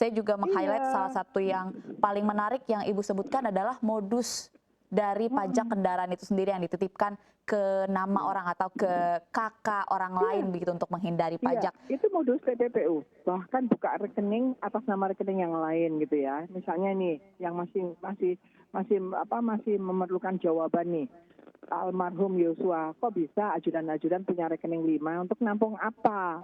Saya juga meng-highlight Iya. salah satu yang paling menarik yang Ibu sebutkan adalah modus dari pajak Mhm. kendaraan itu sendiri yang dititipkan ke nama orang atau ke kakak orang Iya. lain begitu untuk menghindari Iya, pajak. itu modus TPPU. Bahkan buka rekening atas nama rekening yang lain gitu ya. Misalnya nih, yang masih memerlukan jawaban nih. Almarhum Yosua, kok bisa ajudan-ajudan punya rekening 5 untuk nampung apa?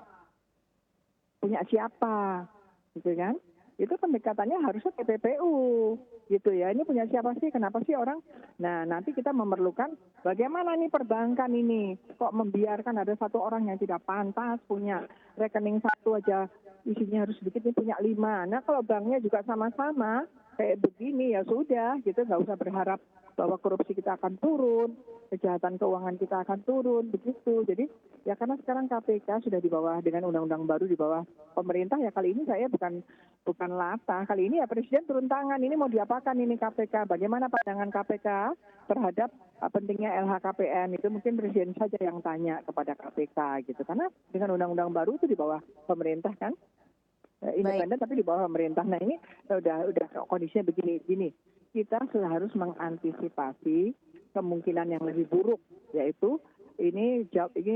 Punya siapa? Gitu kan? Itu pendekatannya harusnya TPPU gitu ya. Ini punya siapa sih? Kenapa sih orang? Nah, nanti kita memerlukan bagaimana nih perbankan ini kok membiarkan ada satu orang yang tidak pantas punya rekening satu aja isinya harus sedikit, ini punya 5. Nah, kalau banknya juga sama-sama kayak begini ya sudah gitu, nggak usah berharap bahwa korupsi kita akan turun, kejahatan keuangan kita akan turun begitu. Jadi ya karena sekarang KPK sudah di bawah dengan undang-undang baru di bawah pemerintah, ya kali ini saya bukan latah. Kali ini ya Presiden turun tangan. Ini mau diapakan ini KPK? Bagaimana pandangan KPK terhadap pentingnya LHKPN? Itu mungkin Presiden saja yang tanya kepada KPK gitu. Karena dengan undang-undang baru itu di bawah pemerintah kan, Baik, independen tapi di bawah pemerintah. Nah ini udah kondisinya begini. Kita harus mengantisipasi kemungkinan yang lebih buruk, yaitu ini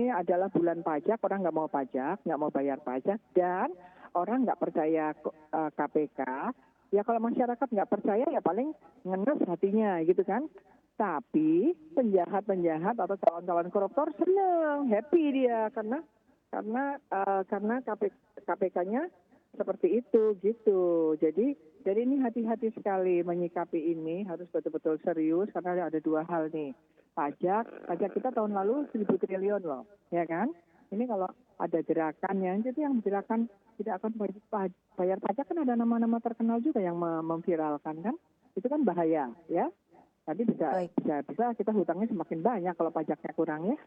adalah bulan pajak, orang nggak mau pajak, nggak mau bayar pajak, dan orang nggak percaya KPK. Ya kalau masyarakat nggak percaya ya paling ngenes hatinya gitu kan. Tapi penjahat-penjahat atau calon-calon koruptor senang, happy dia karena KPK-nya seperti itu gitu. Jadi ini hati-hati sekali menyikapi ini, harus betul-betul serius karena ada 2 hal nih. Pajak kita tahun lalu 1.000 triliun loh, ya kan? Ini kalau ada gerakan yang gerakan tidak akan bayar pajak, kan ada nama-nama terkenal juga yang memviralkan kan? Itu kan bahaya ya. Nanti bisa baik. kita hutangnya semakin banyak kalau pajaknya kurang ya.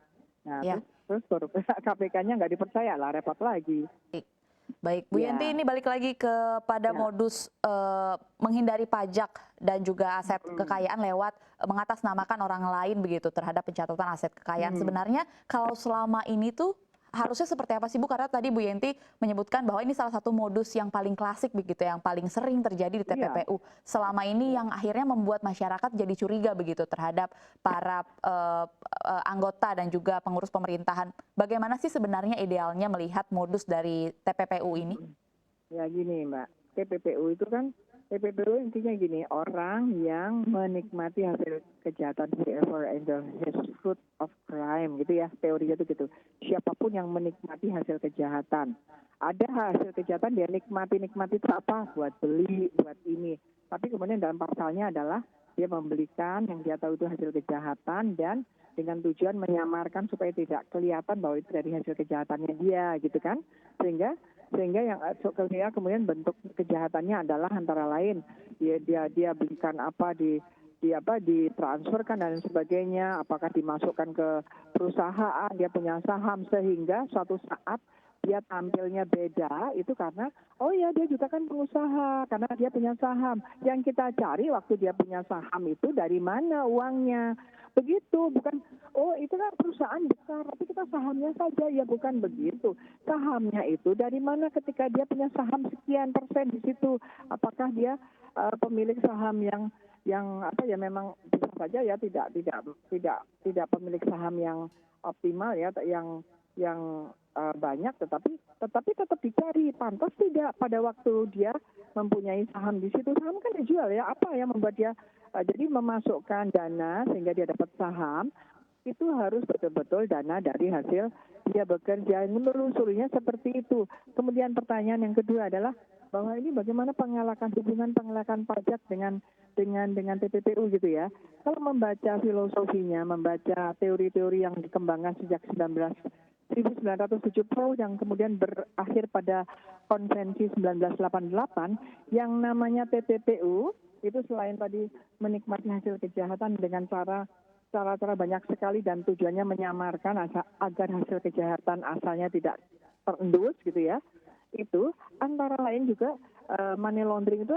Nah, Ya. terus KPK-nya nggak dipercaya lah, repot lagi. Baik, Bu Yenti, Ya, ini balik lagi kepada ya. modus menghindari pajak dan juga aset kekayaan lewat mengatasnamakan orang lain begitu terhadap pencatatan aset kekayaan. Hmm. Sebenarnya kalau selama ini tuh harusnya seperti apa sih Bu? Karena tadi Bu Yenti menyebutkan bahwa ini salah satu modus yang paling klasik begitu, yang paling sering terjadi di Iya. TPPU. Selama ini yang akhirnya membuat masyarakat jadi curiga begitu terhadap para anggota dan juga pengurus pemerintahan. Bagaimana sih sebenarnya idealnya melihat modus dari TPPU ini? Ya gini Mbak, TPPU intinya gini, orang yang menikmati hasil kejahatan, whoever enjoy his fruit of crime gitu ya, teorinya itu gitu. Siapapun yang menikmati hasil kejahatan. Ada hasil kejahatan dia nikmati itu apa? Buat beli, buat ini. Tapi kemudian dalam pasalnya adalah dia membelikan yang dia tahu itu hasil kejahatan dan dengan tujuan menyamarkan supaya tidak kelihatan bahwa itu dari hasil kejahatannya dia gitu kan. Sehingga yang kemudian bentuk kejahatannya adalah antara lain dia belikan apa ditransferkan dan sebagainya, apakah dimasukkan ke perusahaan, dia punya saham, sehingga suatu saat dia tampilnya beda itu karena oh ya dia juga kan pengusaha karena dia punya saham. Yang kita cari waktu dia punya saham itu dari mana uangnya. Begitu, bukan oh itu kan perusahaan besar tapi kita sahamnya saja, ya bukan begitu. Sahamnya itu dari mana ketika dia punya saham sekian persen di situ? Apakah dia pemilik saham yang apa ya, memang bisa saja ya tidak pemilik saham yang optimal ya, yang banyak, tetapi tetap dicari. Pantas tidak pada waktu dia mempunyai saham di situ, saham kan dijual ya, apa yang membuat dia jadi memasukkan dana sehingga dia dapat saham itu harus betul-betul dana dari hasil dia bekerja, menelusurinya seperti itu. Kemudian pertanyaan yang kedua adalah bahwa ini bagaimana hubungan pengelakan pajak dengan TPPU gitu ya. Kalau membaca filosofinya, membaca teori-teori yang dikembangkan sejak 1970 yang kemudian berakhir pada konvensi 1988, yang namanya TPPU itu selain tadi menikmati hasil kejahatan dengan cara-cara banyak sekali dan tujuannya menyamarkan agar hasil kejahatan asalnya tidak terendus gitu ya. Itu antara lain juga money laundering itu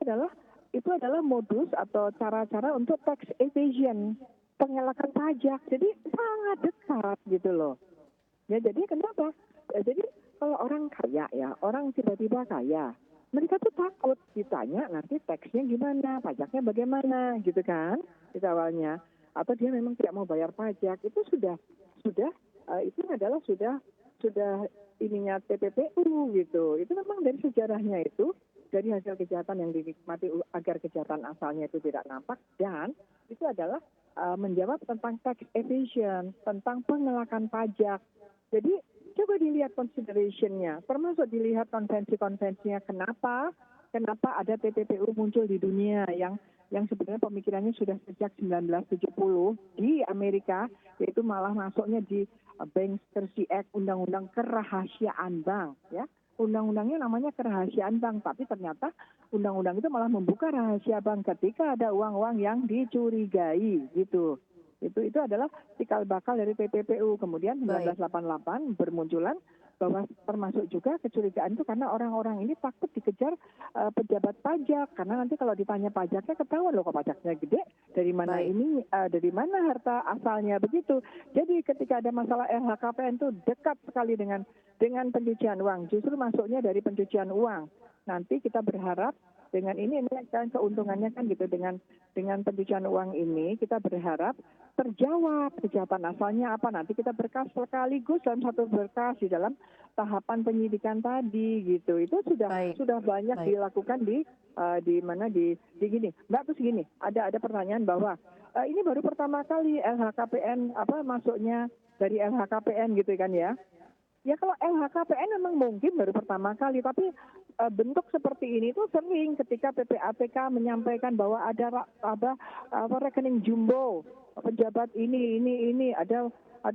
adalah modus atau cara-cara untuk tax evasion, pengelakan pajak. Jadi sangat dekat gitu loh. Ya jadi kenapa? Jadi kalau orang kaya ya, orang tiba-tiba kaya, mereka tuh takut ditanya nanti teksnya gimana, pajaknya bagaimana, gitu kan, itu awalnya. Atau dia memang tidak mau bayar pajak, itu sudah itu adalah sudah ininya TPPU gitu. Itu memang dari sejarahnya itu, dari hasil kejahatan yang dinikmati agar kejahatan asalnya itu tidak nampak, dan itu adalah menjawab tentang tax evasion, tentang pengelakan pajak. Jadi coba dilihat consideration-nya, termasuk dilihat konvensi-konvensinya. Kenapa ada TPPU muncul di dunia yang sebenarnya pemikirannya sudah sejak 1970 di Amerika, yaitu malah masuknya di Bankruptcy Act, Undang-Undang Kerahasiaan Bank, ya. Undang-undangnya namanya kerahasiaan bank, tapi ternyata undang-undang itu malah membuka rahasia bank ketika ada uang-uang yang dicurigai, gitu. Itu adalah cikal bakal dari TPPU. Kemudian Baik. 1988 bermunculan bahwa termasuk juga kecurigaan itu karena orang-orang ini takut dikejar pejabat pajak, karena nanti kalau ditanya pajaknya ketahuan loh kok pajaknya gede, dari mana Baik. ini, dari mana harta asalnya, begitu. Jadi ketika ada masalah LHKPN itu dekat sekali dengan pencucian uang, justru masuknya dari pencucian uang. Nanti kita berharap dengan ini kan keuntungannya kan gitu, dengan pencucian uang ini kita berharap terjawab kejahatan asalnya apa, nanti kita berkas sekaligus dalam satu berkas di dalam tahapan penyidikan tadi, gitu. Itu Baik. sudah banyak Baik. dilakukan di mana di gini Mbak. Terus gini, ada pertanyaan bahwa ini baru pertama kali LHKPN masuknya dari LHKPN gitu kan ya. Ya kalau LHKPN memang mungkin baru pertama kali, tapi bentuk seperti ini tuh sering ketika PPATK menyampaikan bahwa ada rekening jumbo pejabat ini ada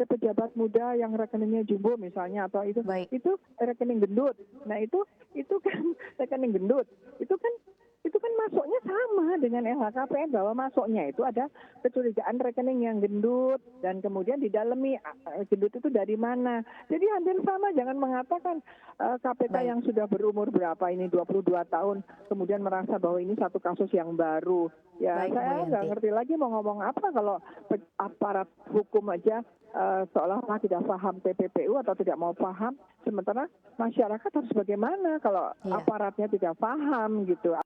pejabat muda yang rekeningnya jumbo misalnya, atau itu Baik. rekening gendut. Nah itu kan rekening gendut. Itu kan masuknya sama dengan LHKPN, bahwa masuknya itu ada kecurigaan rekening yang gendut, dan kemudian didalami gendut itu dari mana. Jadi hampir sama, jangan mengatakan KPK Baik. yang sudah berumur berapa ini, 22 tahun, kemudian merasa bahwa ini satu kasus yang baru. Ya Baik, Bu saya nggak Yanti. ngerti lagi mau ngomong apa kalau aparat hukum aja seolah-olah tidak paham TPPU atau tidak mau paham, sementara masyarakat harus bagaimana kalau Iya. aparatnya tidak paham gitu.